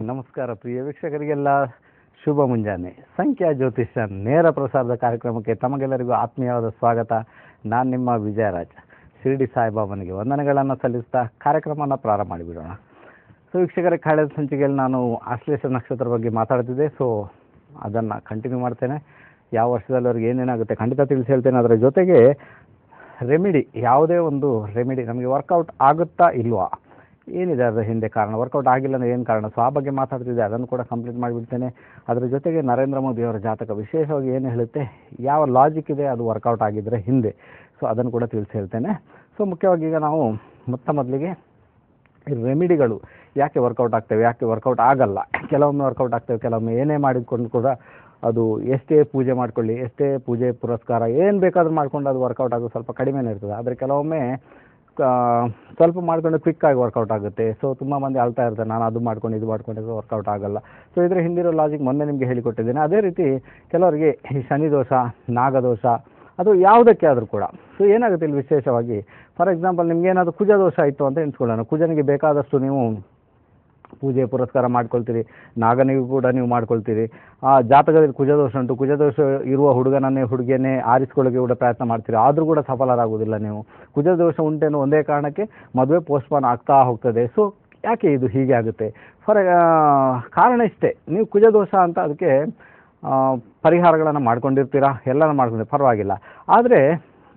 ನಮಸ್ಕಾರ ಪ್ರಿಯ ವೀಕ್ಷಕರಿಗೆಲ್ಲ ಶುಭ ಮುಂಜಾನೆ. ಸಂಖ್ಯಾ ಜ್ಯೋತಿಷ್ಯ ನೇರ ಪ್ರಸಾರದ ಕಾರ್ಯಕ್ರಮಕ್ಕೆ ತಮಗೆಲ್ಲರಿಗೂ ಆತ್ಮೀಯವಾದ ಸ್ವಾಗತ. ನಾನು ನಿಮ್ಮ ವಿಜಯರಾಜ್. ಶಿರಡಿ ಸಾಯಿಬಾಬನಿಗೆ ವಂದನೆಗಳನ್ನು ಸಲ್ಲಿಸ್ತಾ ಕಾರ್ಯಕ್ರಮವನ್ನು ಪ್ರಾರಂಭ ಮಾಡಿಬಿಡೋಣ. ಸೊ ವೀಕ್ಷಕರ, ಕಳೆದ ಸಂಚಿಕೆಯಲ್ಲಿ ನಾನು ಆಶ್ಲೇಷ ನಕ್ಷತ್ರ ಬಗ್ಗೆ ಮಾತಾಡ್ತಿದ್ದೆ. ಸೊ ಅದನ್ನು ಕಂಟಿನ್ಯೂ ಮಾಡ್ತೇನೆ. ಯಾವ ವರ್ಷದಲ್ಲಿ ಅವ್ರಿಗೆ ಏನೇನಾಗುತ್ತೆ ಖಂಡಿತ ತಿಳಿಸಿ ಹೇಳ್ತೇನೆ. ಅದರ ಜೊತೆಗೆ ರೆಮಿಡಿ, ಯಾವುದೇ ಒಂದು ರೆಮಿಡಿ ನಮಗೆ ವರ್ಕೌಟ್ ಆಗುತ್ತಾ ಇಲ್ವಾ, ಏನಿದೆ ಅದರ ಹಿಂದೆ ಕಾರಣ, ವರ್ಕೌಟ್ ಆಗಿಲ್ಲ ಅಂದರೆ ಏನು ಕಾರಣ, ಸೊ ಆ ಬಗ್ಗೆ ಮಾತಾಡ್ತಿದ್ದೆ. ಅದನ್ನು ಕೂಡ ಕಂಪ್ಲೀಟ್ ಮಾಡಿಬಿಡ್ತೇನೆ. ಅದರ ಜೊತೆಗೆ ನರೇಂದ್ರ ಮೋದಿಯವರ ಜಾತಕ ವಿಶೇಷವಾಗಿ ಏನು ಹೇಳುತ್ತೆ, ಯಾವ ಲಾಜಿಕ್ ಇದೆ ಅದು ವರ್ಕೌಟ್ ಆಗಿದ್ದರೆ ಹಿಂದೆ, ಸೊ ಅದನ್ನು ಕೂಡ ತಿಳಿಸಿ ಹೇಳ್ತೇನೆ. ಸೊ ಮುಖ್ಯವಾಗಿ ಈಗ ನಾವು ಮೊದಲಿಗೆ ರೆಮಿಡಿಗಳು ಯಾಕೆ ವರ್ಕೌಟ್ ಆಗ್ತವೆ, ಯಾಕೆ ವರ್ಕೌಟ್ ಆಗಲ್ಲ, ಕೆಲವೊಮ್ಮೆ ವರ್ಕೌಟ್ ಆಗ್ತವೆ, ಕೆಲವೊಮ್ಮೆ ಏನೇ ಮಾಡಿಕೊಂಡು ಕೂಡ ಅದು ಎಷ್ಟೇ ಪೂಜೆ ಮಾಡ್ಕೊಳ್ಳಿ, ಎಷ್ಟೇ ಪೂಜೆ ಪುರಸ್ಕಾರ ಏನು ಬೇಕಾದರೂ ಮಾಡ್ಕೊಂಡು ಅದು ವರ್ಕೌಟ್ ಆಗೋದು ಸ್ವಲ್ಪ ಕಡಿಮೆನೇ ಇರ್ತದೆ. ಆದರೆ ಕೆಲವೊಮ್ಮೆ ಸ್ವಲ್ಪ ಮಾಡ್ಕೊಂಡು ಕ್ವಿಕ್ಕಾಗಿ ವರ್ಕೌಟ್ ಆಗುತ್ತೆ. ಸೊ ತುಂಬ ಮಂದಿ ಅಳ್ತಾ ಇರ್ತಾರೆ, ನಾನು ಅದು ಮಾಡ್ಕೊಂಡು ಇದು ಮಾಡ್ಕೊಂಡಿದ್ದು ವರ್ಕೌಟ್ ಆಗಲ್ಲ. ಸೊ ಇದರ ಹಿಂದಿರೋ ಲಾಜಿಕ್ ಮೊನ್ನೆ ನಿಮಗೆ ಹೇಳಿಕೊಟ್ಟಿದ್ದೇನೆ. ಅದೇ ರೀತಿ ಕೆಲವರಿಗೆ ಈ ಶನಿ ದೋಷ, ನಾಗದೋಷ, ಅದು ಯಾವುದಕ್ಕೆ ಆದರೂ ಕೂಡ ಸೊ ಏನಾಗುತ್ತೆ ಇಲ್ಲಿ ವಿಶೇಷವಾಗಿ, ಫಾರ್ ಎಕ್ಸಾಂಪಲ್ ನಿಮ್ಗೆ ಏನಾದರೂ ಕುಜ ದೋಷ ಇತ್ತು ಅಂತ ಎಣಿಸ್ಕೊಳ್ಳೋಣ. ಕುಜನಿಗೆ ಬೇಕಾದಷ್ಟು ನೀವು ಪೂಜೆ ಪುರಸ್ಕಾರ ಮಾಡ್ಕೊಳ್ತೀರಿ, ನಾಗನಿಗೂ ಕೂಡ ನೀವು ಮಾಡ್ಕೊಳ್ತೀರಿ. ಆ ಜಾತಕದಲ್ಲಿ ಕುಜದೋಷ ಉಂಟು, ಕುಜದೋಷ ಇರುವ ಹುಡುಗಿಯನ್ನೇ ಆರಿಸ್ಕೊಳ್ಳೋಕೆ ಕೂಡ ಪ್ರಯತ್ನ ಮಾಡ್ತೀರಿ, ಆದರೂ ಕೂಡ ಸಫಲರಾಗುವುದಿಲ್ಲ ನೀವು. ಕುಜದೋಷ ಉಂಟೇನೋ ಒಂದೇ ಕಾರಣಕ್ಕೆ ಮದುವೆ ಪೋಸ್ಟ್ಪೋನ್ ಆಗ್ತಾ ಹೋಗ್ತದೆ. ಸೊ ಯಾಕೆ ಇದು ಹೀಗೆ ಆಗುತ್ತೆ, ಕಾರಣ ಇಷ್ಟೇ, ನೀವು ಕುಜದೋಷ ಅಂತ ಅದಕ್ಕೆ ಪರಿಹಾರಗಳನ್ನು ಮಾಡ್ಕೊಂಡಿರ್ತೀರಾ, ಎಲ್ಲನೂ ಮಾಡ್ಕೊಂಡಿರ್ತೀರ, ಪರವಾಗಿಲ್ಲ. ಆದರೆ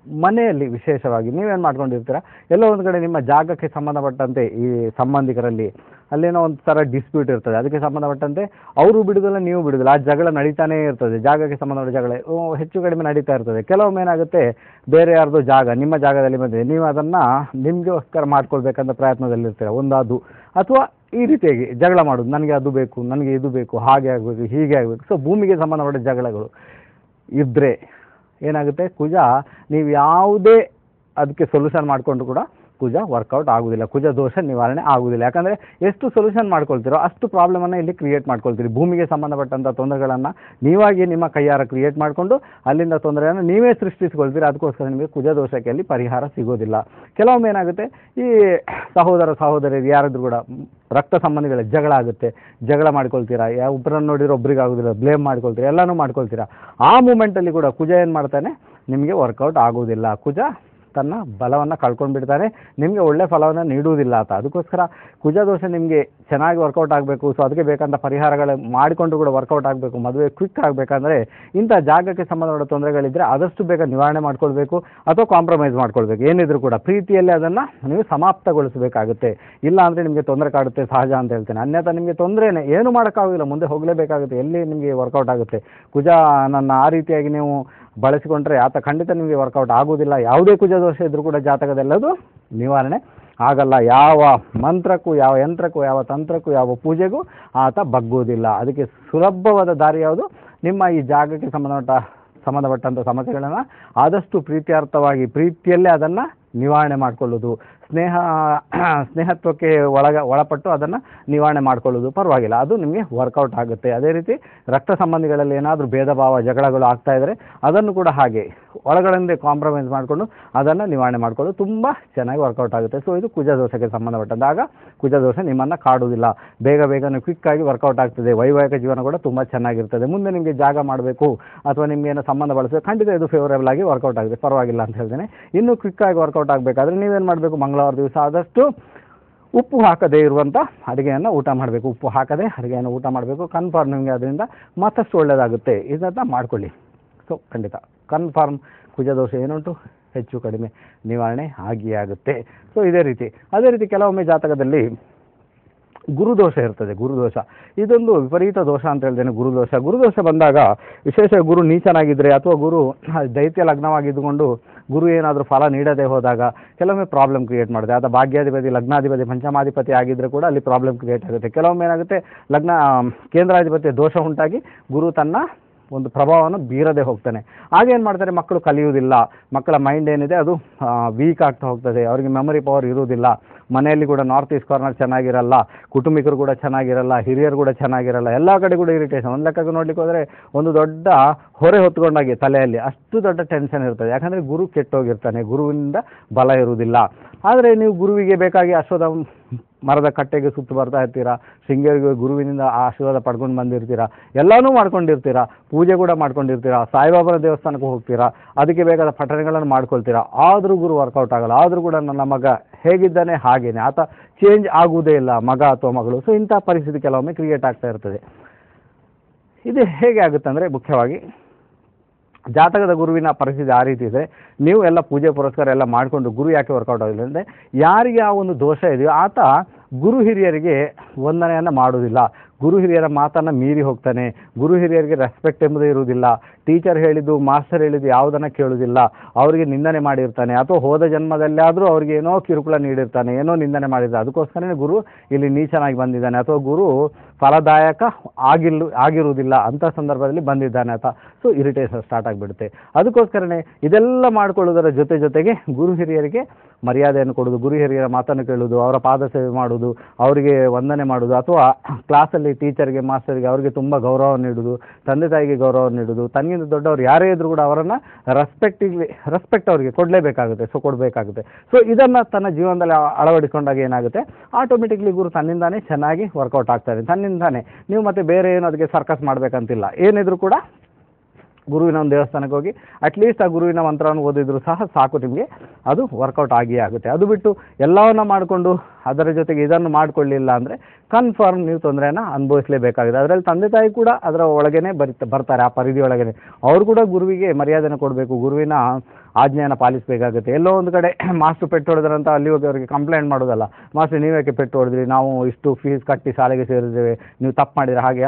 ಮನೆಯಲ್ಲಿ ವಿಶೇಷವಾಗಿ ನೀವೇನು ಮಾಡ್ಕೊಂಡಿರ್ತೀರ, ಎಲ್ಲೋ ಒಂದು ಕಡೆ ನಿಮ್ಮ ಜಾಗಕ್ಕೆ ಸಂಬಂಧಪಟ್ಟಂತೆ ಈ ಸಂಬಂಧಿಕರಲ್ಲಿ ಅಲ್ಲೇನೋ ಒಂದು ಥರ ಡಿಸ್ಪ್ಯೂಟ್ ಇರ್ತದೆ, ಅದಕ್ಕೆ ಸಂಬಂಧಪಟ್ಟಂತೆ ಅವರು ಬಿಡುವುದಿಲ್ಲ, ನೀವು ಬಿಡುವುದಿಲ್ಲ, ಆ ಜಗಳ ನಡೀತಾನೇ ಇರ್ತದೆ. ಜಾಗಕ್ಕೆ ಸಂಬಂಧಪಟ್ಟ ಜಗಳ ಹೆಚ್ಚು ಕಡಿಮೆ ನಡೀತಾ ಇರ್ತದೆ. ಕೆಲವೊಮ್ಮೆ ಏನಾಗುತ್ತೆ, ಬೇರೆ ಯಾರ್ದು ಜಾಗ ನಿಮ್ಮ ಜಾಗದಲ್ಲಿ ಬಂದಿದೆ, ನೀವು ಅದನ್ನು ನಿಮಗೋಸ್ಕರ ಮಾಡ್ಕೊಳ್ಬೇಕಂತ ಪ್ರಯತ್ನದಲ್ಲಿರ್ತೀರ ಒಂದಾದು, ಅಥವಾ ಈ ರೀತಿಯಾಗಿ ಜಗಳ ಮಾಡೋದು, ನನಗೆ ಅದು ಬೇಕು, ನನಗೆ ಇದು ಬೇಕು, ಹಾಗೆ ಆಗಬೇಕು, ಹೀಗೆ ಆಗಬೇಕು. ಸೊ ಭೂಮಿಗೆ ಸಂಬಂಧಪಟ್ಟ ಜಗಳಗಳು ಇದ್ದರೆ ಏನಾಗುತ್ತೆ, ಕುಜ ನೀವು ಯಾವುದೇ ಅದಕ್ಕೆ ಸೊಲ್ಯೂಷನ್ ಮಾಡಿಕೊಂಡು ಕೂಡ ಕುಜ ವರ್ಕೌಟ್ ಆಗೋದಿಲ್ಲ, ಕುಜ ದೋಷ ನಿವಾರಣೆ ಆಗೋದಿಲ್ಲ. ಯಾಕಂದರೆ ಎಷ್ಟು ಸೊಲ್ಯೂಷನ್ ಮಾಡ್ಕೊಳ್ತೀರೋ ಅಷ್ಟು ಪ್ರಾಬ್ಲಮನ್ನು ಇಲ್ಲಿ ಕ್ರಿಯೇಟ್ ಮಾಡ್ಕೊಳ್ತೀರಿ. ಭೂಮಿಗೆ ಸಂಬಂಧಪಟ್ಟಂಥ ತೊಂದರೆಗಳನ್ನು ನೀವಾಗಿ ನಿಮ್ಮ ಕೈಯಾರ ಕ್ರಿಯೇಟ್ ಮಾಡಿಕೊಂಡು ಅಲ್ಲಿಂದ ತೊಂದರೆಯನ್ನು ನೀವೇ ಸೃಷ್ಟಿಸ್ಕೊಳ್ತೀರಿ. ಅದಕ್ಕೋಸ್ಕರ ನಿಮಗೆ ಕುಜ ದೋಷಕ್ಕೆ ಅಲ್ಲಿ ಪರಿಹಾರ ಸಿಗೋದಿಲ್ಲ. ಕೆಲವೊಮ್ಮೆ ಏನಾಗುತ್ತೆ, ಈ ಸಹೋದರಿಯರು ಯಾರಾದರೂ ಕೂಡ ರಕ್ತ ಸಂಬಂಧಿಗಳ ಜಗಳ ಆಗುತ್ತೆ, ಜಗಳ ಮಾಡ್ಕೊಳ್ತೀರಾ, ಒಬ್ಬರನ್ನು ನೋಡಿರೋ ಒಬ್ರಿಗೆ ಆಗೋದಿಲ್ಲ, ಬ್ಲೇಮ್ ಮಾಡ್ಕೊಳ್ತೀರಾ, ಎಲ್ಲನೂ ಮಾಡ್ಕೊಳ್ತೀರಾ. ಆ ಮೂಮೆಂಟಲ್ಲಿ ಕೂಡ ಕುಜ ಏನು ಮಾಡ್ತಾನೆ, ನಿಮಗೆ ವರ್ಕೌಟ್ ಆಗೋದಿಲ್ಲ. ಕುಜ ತನ್ನ ಬಲವನ್ನು ಕಳ್ಕೊಂಡು ಬಿಡ್ತಾನೆ, ನಿಮಗೆ ಒಳ್ಳೆ ಫಲವನ್ನು ನೀಡುವುದಿಲ್ಲ ಆತ. ಅದಕ್ಕೋಸ್ಕರ ಕುಜದೋಷ ನಿಮಗೆ ಚೆನ್ನಾಗಿ ವರ್ಕೌಟ್ ಆಗಬೇಕು. ಸೊ ಅದಕ್ಕೆ ಬೇಕಂತ ಪರಿಹಾರಗಳು ಮಾಡಿಕೊಂಡು ಕೂಡ ವರ್ಕೌಟ್ ಆಗಬೇಕು. ಮದುವೆ ಕ್ವಿಕ್ ಆಗಬೇಕಂದ್ರೆ ಇಂಥ ಜಾಗಕ್ಕೆ ಸಂಬಂಧಪಟ್ಟ ತೊಂದರೆಗಳಿದ್ದರೆ ಆದಷ್ಟು ಬೇಗ ನಿವಾರಣೆ ಮಾಡ್ಕೊಳ್ಬೇಕು, ಅಥವಾ ಕಾಂಪ್ರಮೈಸ್ ಮಾಡ್ಕೊಳ್ಬೇಕು. ಏನಿದ್ರು ಕೂಡ ಪ್ರೀತಿಯಲ್ಲಿ ಅದನ್ನು ನೀವು ಸಮಾಪ್ತಗೊಳಿಸಬೇಕಾಗುತ್ತೆ. ಇಲ್ಲ ಅಂದರೆ ನಿಮಗೆ ತೊಂದರೆ ಕಾಡುತ್ತೆ, ಸಹಜ ಅಂತ ಹೇಳ್ತೇನೆ. ಅನ್ಯथा ನಿಮಗೆ ತೊಂದರೆನೇ, ಏನು ಮಾಡೋಕ್ಕಾಗೋದಿಲ್ಲ, ಮುಂದೆ ಹೋಗಲೇಬೇಕಾಗುತ್ತೆ. ಎಲ್ಲಿ ನಿಮಗೆ ವರ್ಕೌಟ್ ಆಗುತ್ತೆ. ಕುಜ ನನ್ನ ಆ ರೀತಿಯಾಗಿ ನೀವು ಬಳಸಿಕೊಂಡ್ರೆ ಆತ ಖಂಡಿತ ನಿಮಗೆ ವರ್ಕೌಟ್ ಆಗೋದಿಲ್ಲ. ಯಾವುದೇ ಕುಜ ದೋಷ ಇದ್ದರೂ ಕೂಡ ಜಾತಕದೆಲ್ಲದು ನಿವಾರಣೆ ಆಗಲ್ಲ. ಯಾವ ಮಂತ್ರಕ್ಕೂ, ಯಾವ ಯಂತ್ರಕ್ಕೂ, ಯಾವ ತಂತ್ರಕ್ಕೂ, ಯಾವ ಪೂಜೆಗೂ ಆತ ಬಗ್ಗೋದಿಲ್ಲ. ಅದಕ್ಕೆ ಸುಲಭವಾದ ದಾರಿ ಯಾವುದು, ನಿಮ್ಮ ಈ ಜಾಗಕ್ಕೆ ಸಂಬಂಧಪಟ್ಟಂಥ ಸಮಸ್ಯೆಗಳನ್ನು ಆದಷ್ಟು ಪ್ರೀತ್ಯಾರ್ಥವಾಗಿ ಪ್ರೀತಿಯಲ್ಲೇ ಅದನ್ನು ನಿವಾರಣೆ ಮಾಡಿಕೊಳ್ಳೋದು, ಸ್ನೇಹತ್ವಕ್ಕೆ ಒಳಪಟ್ಟು ಅದನ್ನು ನಿವಾರಣೆ ಮಾಡಿಕೊಳ್ಳೋದು, ಪರವಾಗಿಲ್ಲ, ಅದು ನಿಮಗೆ ವರ್ಕೌಟ್ ಆಗುತ್ತೆ. ಅದೇ ರೀತಿ ರಕ್ತ ಸಂಬಂಧಿಗಳಲ್ಲಿ ಏನಾದರೂ ಭೇದ ಭಾವ ಜಗಳಗಳು ಆಗ್ತಾ ಇದ್ದರೆ ಅದನ್ನು ಕೂಡ ಹಾಗೆ ಒಳಗಡೆ ಕಾಂಪ್ರಮೈಸ್ ಮಾಡಿಕೊಂಡು ಅದನ್ನು ನಿವಾರಣೆ ಮಾಡಿಕೊಳ್ಳೋದು ತುಂಬ ಚೆನ್ನಾಗಿ ವರ್ಕೌಟ್ ಆಗುತ್ತೆ. ಸೊ ಇದು ಕುಜದೋಷಕ್ಕೆ ಸಂಬಂಧಪಟ್ಟಂದಾಗ ಕುಜದೋಷ ನಿಮ್ಮನ್ನು ಕಾಡುವುದಿಲ್ಲ, ಬೇಗನೆ ಕ್ವಿಕ್ಕಾಗಿ ವರ್ಕೌಟ್ ಆಗ್ತದೆ. ವೈವಾಹಿಕ ಜೀವನ ಕೂಡ ತುಂಬ ಚೆನ್ನಾಗಿರ್ತದೆ. ಮುಂದೆ ನಿಮಗೆ ಜಾಗ ಮಾಡಬೇಕು ಅಥವಾ ನಿಮ್ಗೆ ಏನೋ ಸಂಬಂಧ ಬಳಸಬೇಕು, ಖಂಡಿತ ಇದು ಫೇವರೇಬಲ್ ಆಗಿ ವರ್ಕೌಟ್ ಆಗುತ್ತೆ, ಪರವಾಗಿಲ್ಲ ಅಂತ ಹೇಳ್ತೇನೆ. ಇನ್ನೂ ಕ್ವಿಕ್ಕಾಗಿ ವರ್ಕೌಟ್ ಆಗಬೇಕಾದ್ರೆ ನೀವೇನು ಮಾಡಬೇಕು, ಮಂಗಳವಾರ ದಿವಸ ಆದಷ್ಟು ಉಪ್ಪು ಹಾಕದೇ ಇರುವಂಥ ಅಡುಗೆಯನ್ನು ಊಟ ಮಾಡಬೇಕು. ಉಪ್ಪು ಹಾಕದೆ ಅಡುಗೆಯನ್ನು ಊಟ ಮಾಡಬೇಕು. ಕನ್ಫರ್ಮ್ ನಿಮಗೆ ಅದರಿಂದ ಮತ್ತಷ್ಟು ಒಳ್ಳೆಯದಾಗುತ್ತೆ. ಇದನ್ನು ಮಾಡ್ಕೊಳ್ಳಿ. ಸೊ ಖಂಡಿತ ಕನ್ಫರ್ಮ್ ಕುಜದೋಷ ಏನುಂಟು ಹೆಚ್ಚು ಕಡಿಮೆ ನಿವಾರಣೆ ಆಗಿಯೇ ಆಗುತ್ತೆ. ಸೊ ಇದೇ ರೀತಿ ಅದೇ ರೀತಿ ಕೆಲವೊಮ್ಮೆ ಜಾತಕದಲ್ಲಿ ಗುರುದೋಷ ಇರ್ತದೆ. ಗುರುದೋಷ ಇದೊಂದು ವಿಪರೀತ ದೋಷ ಅಂತ ಹೇಳ್ತೇನೆ. ಗುರುದೋಷ ಬಂದಾಗ ವಿಶೇಷ ಗುರು ನೀಚನಾಗಿದ್ದರೆ ಅಥವಾ ಗುರು ದೈತ್ಯ ಲಗ್ನವಾಗಿದ್ದುಕೊಂಡು ಗುರು ಏನಾದರೂ ಫಲ ನೀಡದೆ ಹೋದಾಗ ಕೆಲವೊಮ್ಮೆ ಪ್ರಾಬ್ಲಮ್ ಕ್ರಿಯೇಟ್ ಮಾಡಿದೆ. ಅದು ಭಾಗ್ಯಾಧಿಪತಿ, ಲಗ್ನಾಧಿಪತಿ, ಪಂಚಮಾಧಿಪತಿ ಆಗಿದ್ದರೆ ಕೂಡ ಅಲ್ಲಿ ಪ್ರಾಬ್ಲಮ್ ಕ್ರಿಯೇಟ್ ಆಗುತ್ತೆ. ಕೆಲವೊಮ್ಮೆ ಏನಾಗುತ್ತೆ, ಕೇಂದ್ರಾಧಿಪತಿ ದೋಷ ಉಂಟಾಗಿ ಗುರು ತನ್ನ ಒಂದು ಪ್ರಭಾವವನ್ನು ಬೀರದೆ ಹೋಗ್ತಾನೆ. ಆಗೇನು ಮಾಡ್ತಾರೆ, ಮಕ್ಕಳು ಕಲಿಯುವುದಿಲ್ಲ, ಮಕ್ಕಳ ಮೈಂಡ್ ಏನಿದೆ ಅದು ವೀಕ್ ಆಗ್ತಾ ಹೋಗ್ತದೆ, ಅವರಿಗೆ ಮೆಮೊರಿ ಪವರ್ ಇರುವುದಿಲ್ಲ, ಮನೆಯಲ್ಲಿ ಕೂಡ ನಾರ್ತ್ ಈಸ್ಟ್ ಕಾರ್ನರ್ ಚೆನ್ನಾಗಿರಲ್ಲ, ಕುಟುಂಬಿಕರು ಕೂಡ ಚೆನ್ನಾಗಿರಲ್ಲ, ಹಿರಿಯರು ಕೂಡ ಚೆನ್ನಾಗಿರಲ್ಲ, ಎಲ್ಲ ಕಡೆ ಕೂಡ ಇರಿಟೇಷನ್. ಒಂದು ಲೆಕ್ಕಕ್ಕೆ ನೋಡ್ಲಿಕ್ಕೆ ಹೋದರೆ ಒಂದು ದೊಡ್ಡ ಹೊರೆ ಹೊತ್ಕೊಂಡಾಗಿ ತಲೆಯಲ್ಲಿ ಅಷ್ಟು ದೊಡ್ಡ ಟೆನ್ಷನ್ ಇರ್ತದೆ. ಯಾಕಂದರೆ ಗುರು ಕೆಟ್ಟೋಗಿರ್ತಾನೆ, ಗುರುವಿನಿಂದ ಬಲ ಇರುವುದಿಲ್ಲ. ಆದರೆ ನೀವು ಗುರುವಿಗೆ ಬೇಕಾಗಿ ಅಶ್ವತ್ಥ ಮರದ ಕಟ್ಟೆಗೆ ಸುತ್ತು ಬರ್ತಾ ಇರ್ತೀರಾ, ಶೃಂಗೇರಿಗೆ ಗುರುವಿನಿಂದ ಆಶೀರ್ವಾದ ಪಡ್ಕೊಂಡು ಬಂದಿರ್ತೀರಾ, ಎಲ್ಲನೂ ಮಾಡ್ಕೊಂಡಿರ್ತೀರಾ, ಪೂಜೆ ಕೂಡ ಮಾಡ್ಕೊಂಡಿರ್ತೀರಾ, ಸಾಯಿಬಾಬಾನ ದೇವಸ್ಥಾನಕ್ಕೆ ಹೋಗ್ತೀರಾ, ಅದಕ್ಕೆ ಬೇಕಾದ ಪಠಣಗಳನ್ನು ಮಾಡ್ಕೊಳ್ತೀರಾ. ಆದರೂ ಗುರು ವರ್ಕೌಟ್ ಆಗಲ್ಲ. ಆದರೂ ಕೂಡ ನನ್ನ ಮಗ ಹೇಗಿದ್ದಾನೆ ಹಾಗೇನೆ, ಆತ ಚೇಂಜ್ ಆಗುವುದೇ ಇಲ್ಲ, ಮಗ ಅಥವಾ ಮಗಳು. ಸೊ ಇಂಥ ಪರಿಸ್ಥಿತಿ ಕೆಲವೊಮ್ಮೆ ಕ್ರಿಯೇಟ್ ಆಗ್ತಾ ಇರ್ತದೆ. ಇದು ಹೇಗೆ ಆಗುತ್ತೆ ಅಂದರೆ, ಮುಖ್ಯವಾಗಿ ಜಾತಕದ ಗುರುವಿನ ಪರಿಸ್ಥಿತಿ ಆ ರೀತಿ ಇದೆ. ನೀವು ಎಲ್ಲ ಪೂಜೆ ಪುರಸ್ಕಾರ ಎಲ್ಲ ಮಾಡಿಕೊಂಡು ಗುರು ಯಾಕೆ ವರ್ಕೌಟ್ ಆಗಿಲ್ಲ ಅಂದರೆ, ಯಾರಿಗೆ ಆ ಒಂದು ದೋಷ ಇದೆಯೋ ಆತ ಗುರು ಹಿರಿಯರಿಗೆ ವಂದನೆಯನ್ನು ಮಾಡುವುದಿಲ್ಲ, ಗುರು ಹಿರಿಯರ ಮಾತನ್ನು ಮೀರಿ ಹೋಗ್ತಾನೆ, ಗುರು ಹಿರಿಯರಿಗೆ ರೆಸ್ಪೆಕ್ಟ್ ಎಂಬುದೇ ಇರುವುದಿಲ್ಲ, ಟೀಚರ್ ಹೇಳಿದ್ದು ಮಾಸ್ಟರ್ ಹೇಳಿದ್ದು ಯಾವುದನ್ನು ಕೇಳುವುದಿಲ್ಲ, ಅವರಿಗೆ ನಿಂದನೆ ಮಾಡಿರ್ತಾನೆ, ಅಥವಾ ಹೋದ ಜನ್ಮದಲ್ಲಾದರೂ ಅವ್ರಿಗೆ ಏನೋ ಕಿರುಕುಳ ನೀಡಿರ್ತಾನೆ, ಏನೋ ನಿಂದನೆ ಮಾಡಿರ್ತಾನೆ. ಅದಕ್ಕೋಸ್ಕರನೇ ಗುರು ಇಲ್ಲಿ ನೀಚನಾಗಿ ಬಂದಿದ್ದಾನೆ, ಅಥವಾ ಗುರು ಫಲದಾಯಕ ಆಗಿರುವುದಿಲ್ಲ ಅಂಥ ಸಂದರ್ಭದಲ್ಲಿ ಬಂದಿದ್ದಾನೆ ಅಂತ. ಸೊ ಇರಿಟೇಷನ್ ಸ್ಟಾರ್ಟ್ ಆಗಿಬಿಡುತ್ತೆ. ಅದಕ್ಕೋಸ್ಕರನೇ ಇದೆಲ್ಲ ಮಾಡ್ಕೊಳ್ಳೋದರ ಜೊತೆಗೆ ಗುರು ಹಿರಿಯರಿಗೆ ಮರ್ಯಾದೆಯನ್ನು ಕೊಡೋದು, ಗುರು ಹಿರಿಯರ ಮಾತನ್ನು ಕೇಳೋದು, ಅವರ ಪಾದ ಸೇವೆ ಮಾಡೋದು, ಅವರಿಗೆ ವಂದನೆ ಮಾಡೋದು, ಅಥವಾ ಕ್ಲಾಸಲ್ಲಿ ಟೀಚರ್ಗೆ ಮಾಸ್ಟರ್ಗೆ ಅವರಿಗೆ ತುಂಬ ಗೌರವ ನೀಡೋದು, ತಂದೆ ತಾಯಿಗೆ ಗೌರವ ನೀಡೋದು, ತನಗಿಂತ ದೊಡ್ಡವರು ಯಾರೇ ಇದ್ರೂ ಕೂಡ ಅವರನ್ನು ರೆಸ್ಪೆಕ್ಟ್ ಅವರಿಗೆ ಕೊಡಲೇಬೇಕಾಗುತ್ತೆ, ಸೊ ಕೊಡಬೇಕಾಗುತ್ತೆ. ಸೊ ಇದನ್ನು ತನ್ನ ಜೀವನದಲ್ಲಿ ಅಳವಡಿಸಿಕೊಂಡಾಗ ಏನಾಗುತ್ತೆ, ಆಟೋಮೆಟಿಕ್ಲಿ ಗುರು ತನ್ನಿಂದಾನೇ ಚೆನ್ನಾಗಿ ವರ್ಕೌಟ್ ಆಗ್ತಾರೆ, ತನ್ನಿಂದಾನೇ. ನೀವು ಮತ್ತೆ ಬೇರೆ ಏನು ಅದಕ್ಕೆ ಸರ್ಕಸ್ ಮಾಡಬೇಕಂತಿಲ್ಲ. ಏನಿದ್ರು ಕೂಡ ಗುರುವಿನ ಒಂದು ದೇವಸ್ಥಾನಕ್ಕೆ ಹೋಗಿ ಅಟ್ಲೀಸ್ಟ್ ಆ ಗುರುವಿನ ಮಂತ್ರವನ್ನು ಓದಿದ್ರು ಸಹ ಸಾಕು, ನಿಮಗೆ ಅದು ವರ್ಕೌಟ್ ಆಗಿಯೇ ಆಗುತ್ತೆ. ಅದು ಬಿಟ್ಟು ಎಲ್ಲವನ್ನ ಮಾಡಿಕೊಂಡು ಅದರ ಜೊತೆಗೆ ಇದನ್ನು ಮಾಡಿಕೊಳ್ಳಿಲ್ಲ ಅಂದರೆ ಕನ್ಫರ್ಮ್ ನೀವು ತೊಂದರೆಯನ್ನು ಅನುಭವಿಸಲೇಬೇಕಾಗಿದೆ. ಅದರಲ್ಲಿ ತಂದೆ ತಾಯಿ ಕೂಡ ಅದರ ಒಳಗೇ ಬರ್ತಾರೆ, ಆ ಪರಿಧಿಯೊಳಗೇ. ಅವರು ಕೂಡ ಗುರುವಿಗೆ ಮರ್ಯಾದೆಯನ್ನು ಕೊಡಬೇಕು, ಗುರುವಿನ ಆಜ್ಞೆಯನ್ನು ಪಾಲಿಸಬೇಕಾಗುತ್ತೆ. ಎಲ್ಲೋ ಒಂದು ಕಡೆ ಮಾಸ್ಟರ್ ಪೆಟ್ಟು ಹೊಡೆದ್ರಂತ ಅಲ್ಲಿ ಹೋಗಿ ಅವರಿಗೆ ಕಂಪ್ಲೇಂಟ್ ಮಾಡೋದಲ್ಲ, ಮಾಸ್ಟರ್ ನೀವೇಕೆ ಪೆಟ್ಟು ಹೊಡೆದ್ರಿ, ನಾವು ಇಷ್ಟು ಫೀಸ್ ಕಟ್ಟಿ ಶಾಲೆಗೆ ಸೇರಿದ್ದೇವೆ, ನೀವು ತಪ್ಪು ಮಾಡಿದರೆ ಹಾಗೆ.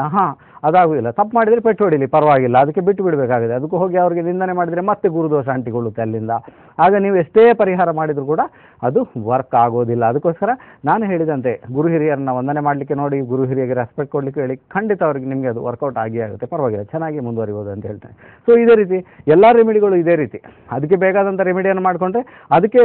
ಅದಾಗುವುದಿಲ್ಲ. ತಪ್ಪು ಮಾಡಿದರೆ ಪೆಟ್ಟು ಹೊಡಿಲಿ, ಪರವಾಗಿಲ್ಲ, ಅದಕ್ಕೆ ಬಿಟ್ಟು ಬಿಡಬೇಕಾಗಿದೆ. ಅದಕ್ಕೂ ಹೋಗಿ ಅವರಿಗೆ ನಿಂದನೆ ಮಾಡಿದರೆ ಮತ್ತೆ ಗುರುದೋಷ ಅಂಟಿಕೊಳ್ಳುತ್ತೆ ಅಲ್ಲಿಂದ. ಆಗ ನೀವು ಎಷ್ಟೇ ಪರಿಹಾರ ಮಾಡಿದರೂ ಕೂಡ ಅದು ವರ್ಕ್ ಆಗೋದಿಲ್ಲ. ಅದಕ್ಕೋಸ್ಕರ ನಾನು ಹೇಳಿದಂತೆ ಗುರು ಹಿರಿಯರನ್ನ ವಂದನೆ ಮಾಡಲಿಕ್ಕೆ ನೋಡಿ, ಗುರು ಹಿರಿಯರಿಗೆ ರೆಸ್ಪೆಕ್ಟ್ ಕೊಡಲಿಕ್ಕೆ ಹೇಳಿ, ಖಂಡಿತ ಅವರಿಗೆ ನಿಮಗೆ ಅದು ವರ್ಕೌಟ್ ಆಗಿ ಆಗುತ್ತೆ, ಪರವಾಗಿಲ್ಲ, ಚೆನ್ನಾಗಿ ಮುಂದುವರಿಬೋದು ಅಂತ ಹೇಳ್ತೇನೆ. ಸೊ ಇದೇ ರೀತಿ ಎಲ್ಲ ರೆಮಿಡಿಗಳು ಇದೇ ರೀತಿ. ಅದಕ್ಕೆ ಬೇಕಾದಂಥ ರೆಮಿಡಿಯನ್ನು ಮಾಡಿಕೊಂಡ್ರೆ ಅದಕ್ಕೆ